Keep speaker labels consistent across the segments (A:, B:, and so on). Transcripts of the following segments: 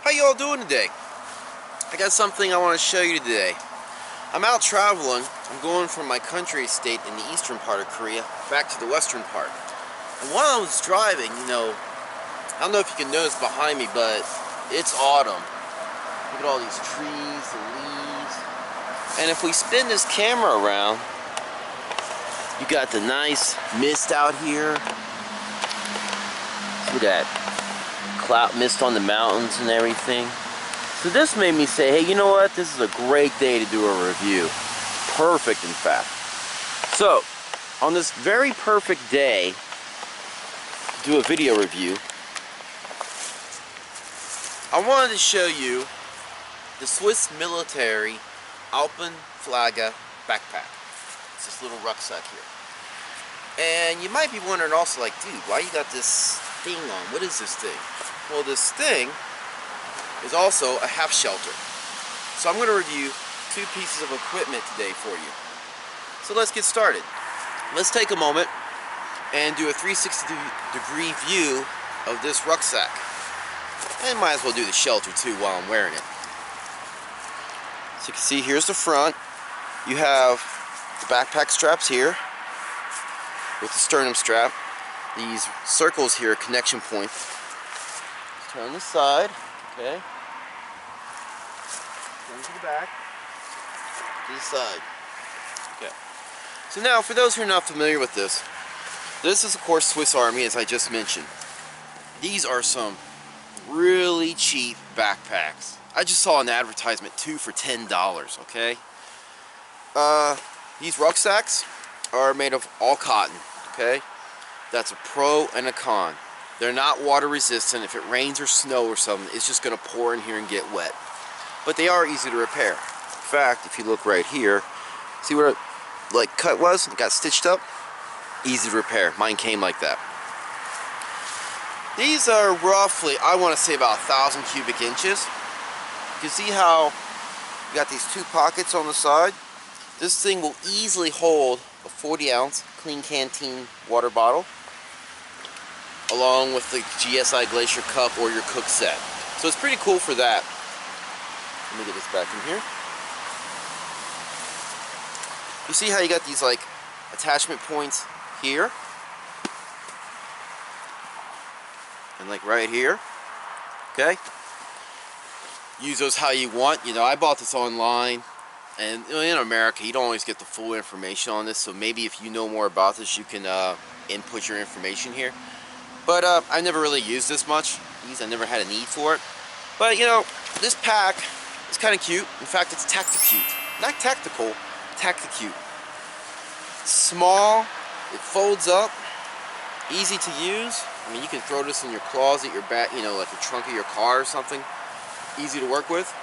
A: How y'all doing today? I got something I want to show you today. I'm out traveling. I'm going from my country estate in the eastern part of Korea back to the western part. And while I was driving, I don't know if you can notice behind me, but it's autumn. Look at all these trees, the leaves. And if we spin this camera around, you got the nice mist out here. Look at that cloud mist on the mountains and everything. So this made me say, hey, you know what? This is a great day to do a review. Perfect, in fact. So, on this very perfect day, do a video review, I wanted to show you the Swiss military Alpenflage backpack. It's this little rucksack here. And you might be wondering also, like, dude, why you got this thing on? What is this thing? Well, this thing is also a half shelter. So I'm going to review two pieces of equipment today for you. So let's get started. Let's take a moment and do a 360-degree view of this rucksack. And might as well do the shelter too while I'm wearing it. So you can see here's the front. You have the backpack straps here with the sternum strap. These circles here are connection points. Turn the side, okay. Turn to the back, to the side. Okay. So now, for those who are not familiar with this is of course Swiss Army, as I just mentioned. These are some really cheap backpacks. I just saw an advertisement, 2 for $10, okay? These rucksacks are made of all cotton, okay? That's a pro and a con. They're not water resistant. If it rains or snow or something, it's just going to pour in here and get wet. But they are easy to repair. In fact, if you look right here, see where it cut was? It got stitched up. Easy to repair. Mine came like that. These are roughly, I want to say, about 1,000 cubic inches. You can see how you got these two pockets on the side. This thing will easily hold a 40-ounce clean canteen water bottle, along with the GSI Glacier cup or your cook set. So it's pretty cool for that. Let me get this back in here. You see how you got these attachment points here and right here, okay? Use those how you want. I bought this online, and in America you don't always get the full information on this, so maybe if you know more about this you can input your information here. But I never really used this much. I never had a need for it. But this pack is kind of cute. In fact, it's tacticute. Not tactical, tacticute. It's small, it folds up, easy to use. I mean, you can throw this in your closet, your back, like the trunk of your car or something. Easy to work with.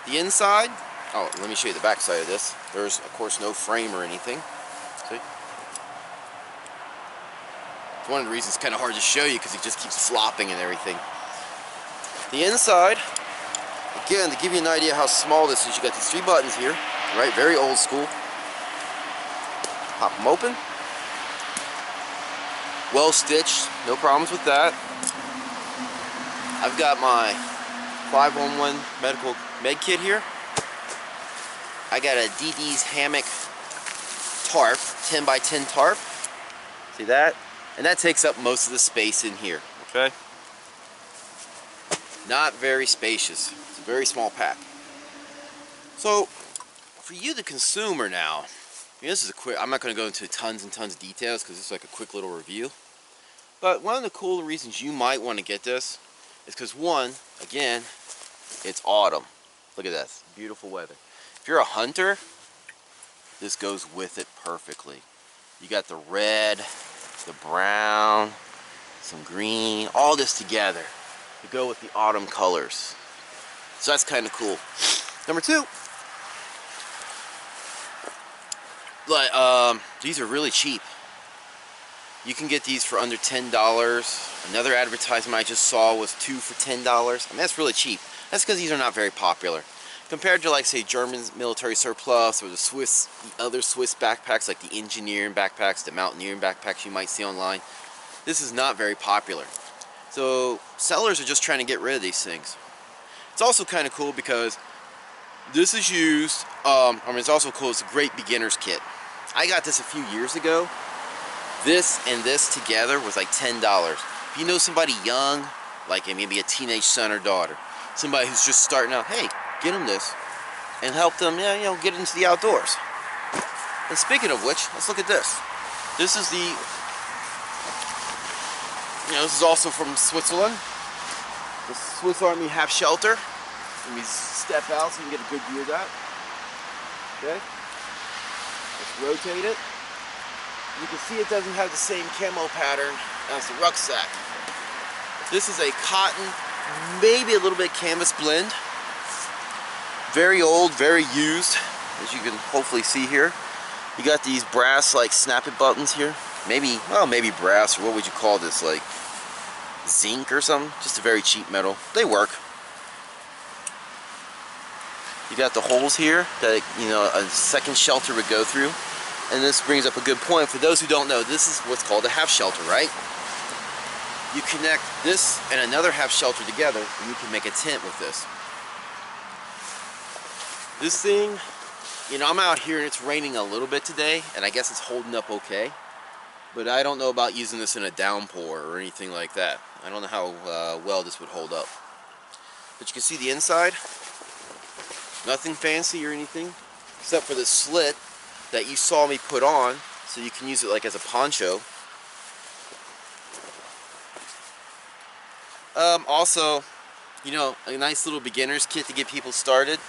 A: The inside, oh, let me show you the back side of this. There's, of course, no frame or anything. See? One of the reasons it's kind of hard to show you because it just keeps flopping and everything. The inside, again, to give you an idea how small this is, you got these 3 buttons here, right? Very old school. Pop them open. Well stitched, no problems with that. I've got my 511 medical med kit here. I got a DD's hammock tarp, 10 by 10 tarp. See that? And that takes up most of the space in here, okay? Not very spacious. It's a very small pack. So, for you, the consumer now, this is a quick, I'm not going to go into tons and tons of details because this is a quick little review. But one of the cool reasons you might want to get this is because, one, again, it's autumn. Look at this, beautiful weather. If you're a hunter, this goes with it perfectly. You got the red, the brown, some green, all this together to go with the autumn colors. So that's kind of cool. Number 2, these are really cheap. You can get these for under $10. Another advertisement I just saw was 2 for $10. I mean, that's really cheap. That's because these are not very popular. Compared to, say, German military surplus or the other Swiss backpacks, like the engineering backpacks, the mountaineering backpacks you might see online, this is not very popular. So sellers are just trying to get rid of these things. It's also kind of cool because this is used, it's also cool, it's a great beginner's kit. I got this a few years ago. This and this together was like $10. If you know somebody young, like maybe a teenage son or daughter, somebody who's just starting out, hey, get them this and help them, get into the outdoors. And speaking of which, let's look at this. This is this is also from Switzerland. The Swiss Army half shelter. Let me step out so you can get a good view of that. Okay. Let's rotate it. You can see it doesn't have the same camo pattern as the Rucksack. This is a cotton, maybe a little bit canvas blend. Very old, very used, as you can hopefully see here. You got these brass like snap it buttons here. Maybe brass, or what would you call this, like zinc or something? Just a very cheap metal. They work. You got the holes here that a second shelter would go through. And this brings up a good point. For those who don't know, this is what's called a half shelter, right? You connect this and another half shelter together, and you can make a tent with this. This thing, I'm out here and it's raining a little bit today, and I guess it's holding up okay. But I don't know about using this in a downpour or anything like that. I don't know how well this would hold up. But you can see the inside. Nothing fancy or anything, except for the slit that you saw me put on, so you can use it like as a poncho. Also, a nice little beginner's kit to get people started.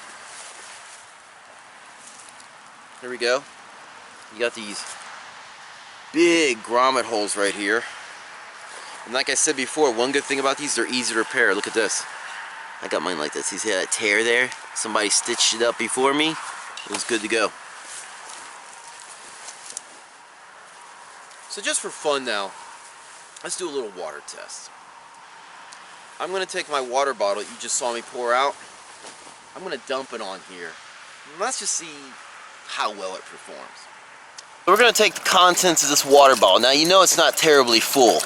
A: Here we go. You got these big grommet holes right here. And like I said before, one good thing about these, they're easy to repair. Look at this. I got mine like this. You see that tear there? Somebody stitched it up before me. It was good to go. So just for fun now, let's do a little water test. I'm going to take my water bottle you just saw me pour out. I'm going to dump it on here. And let's just see how well it performs. We're going to take the contents of this water bottle. Now it's not terribly full,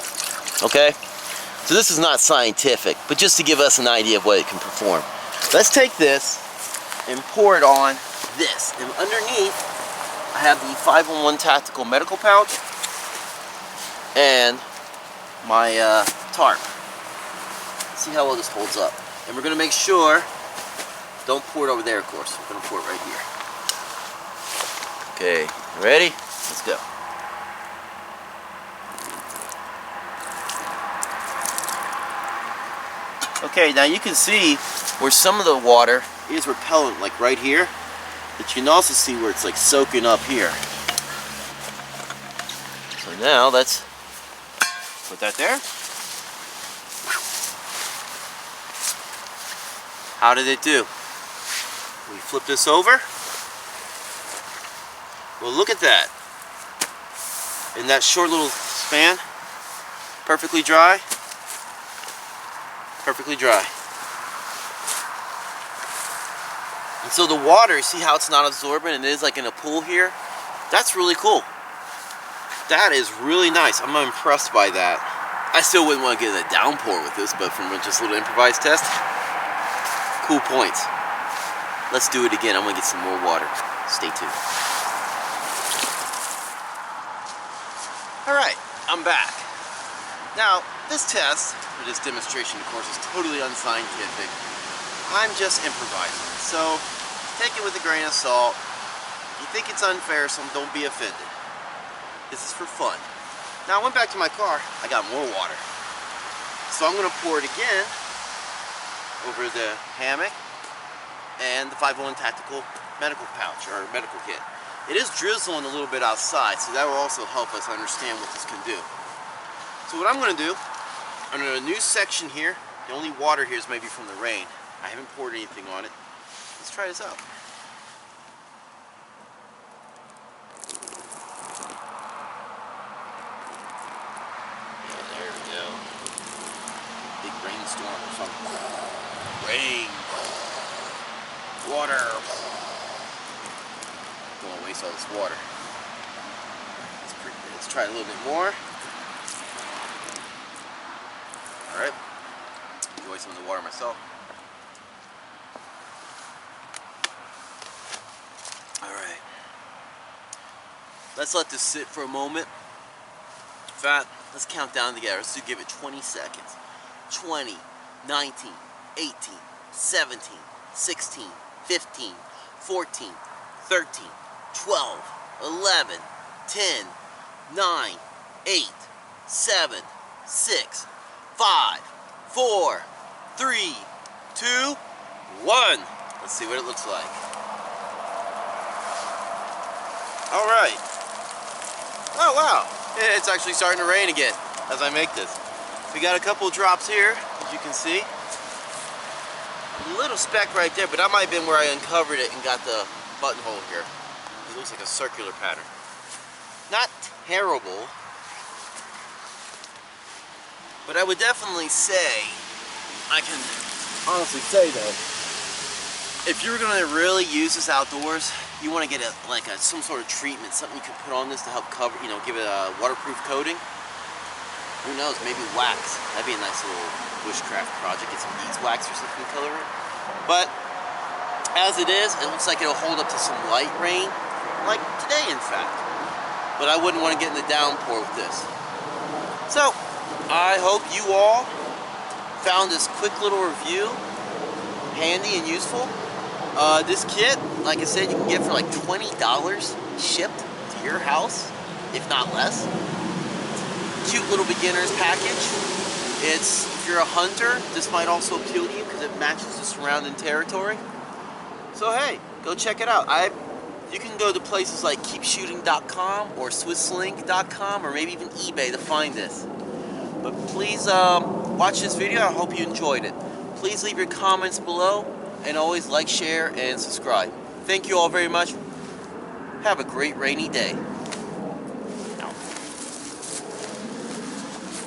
A: okay? So this is not scientific, but just to give us an idea of what it can perform. Let's take this and pour it on this. And underneath, I have the 5-in-1 tactical medical pouch and my tarp. Let's see how well this holds up. And we're going to make sure, don't pour it over there, of course. We're going to pour it right here. Okay, ready? Let's go. Okay, now you can see where some of the water is repellent, like right here. But you can also see where it's like soaking up here. So now let's put that there. How did it do? We flip this over. Well, look at that. In that short little span, perfectly dry. Perfectly dry. And so the water, see how it's not absorbent and it is like in a pool here? That's really cool. That is really nice. I'm impressed by that. I still wouldn't want to get a downpour with this, but from just a little improvised test, cool points. Let's do it again. I'm going to get some more water. Stay tuned. Alright, I'm back. Now, this test, or this demonstration, of course, is totally unscientific. I'm just improvising. So, take it with a grain of salt. If you think it's unfair, so don't be offended. This is for fun. Now, I went back to my car. I got more water. So I'm going to pour it again over the hammock and the 5-in-1 tactical medical pouch, or medical kit. It is drizzling a little bit outside, so that will also help us understand what this can do. So what I'm going to do, under a new section here, the only water here is maybe from the rain. I haven't poured anything on it. Let's try this out. Yeah, there we go. Big rainstorm or something. Rain. Water. Don't want to waste all this water. That's pretty good. Let's try a little bit more. Alright. Enjoy some of the water myself. let's let this sit for a moment. In fact, let's count down together. Let's give it 20 seconds. 20, 19, 18, 17, 16, 15, 14, 13, 12, 11, 10, 9, 8, 7, 6, 5, 4, 3, 2, 1. Let's see what it looks like. Alright. Oh wow. It's actually starting to rain again as I make this. We got a couple of drops here, as you can see. A little speck right there, but that might have been where I uncovered it and got the buttonhole here. It looks like a circular pattern. Not terrible, but I would definitely say, I can honestly say though, if you're going to really use this outdoors, you want to get some sort of treatment, something you can put on this to help cover, you know, give it a waterproof coating. Who knows, maybe wax. That'd be a nice little bushcraft project. Get some beeswax or something to color it. But as it is, it looks like it'll hold up to some light rain, like today in fact. But I wouldn't want to get in the downpour with this. So, I hope you all found this quick little review handy and useful. This kit, like I said, you can get for like $20 shipped to your house, if not less. Cute little beginner's package. If you're a hunter, this might also appeal to you because it matches the surrounding territory. So hey, go check it out. You can go to places like keepshooting.com or swisslink.com or maybe even eBay to find this. But please watch this video. I hope you enjoyed it. Please leave your comments below and always like, share, and subscribe. Thank you all very much. Have a great rainy day.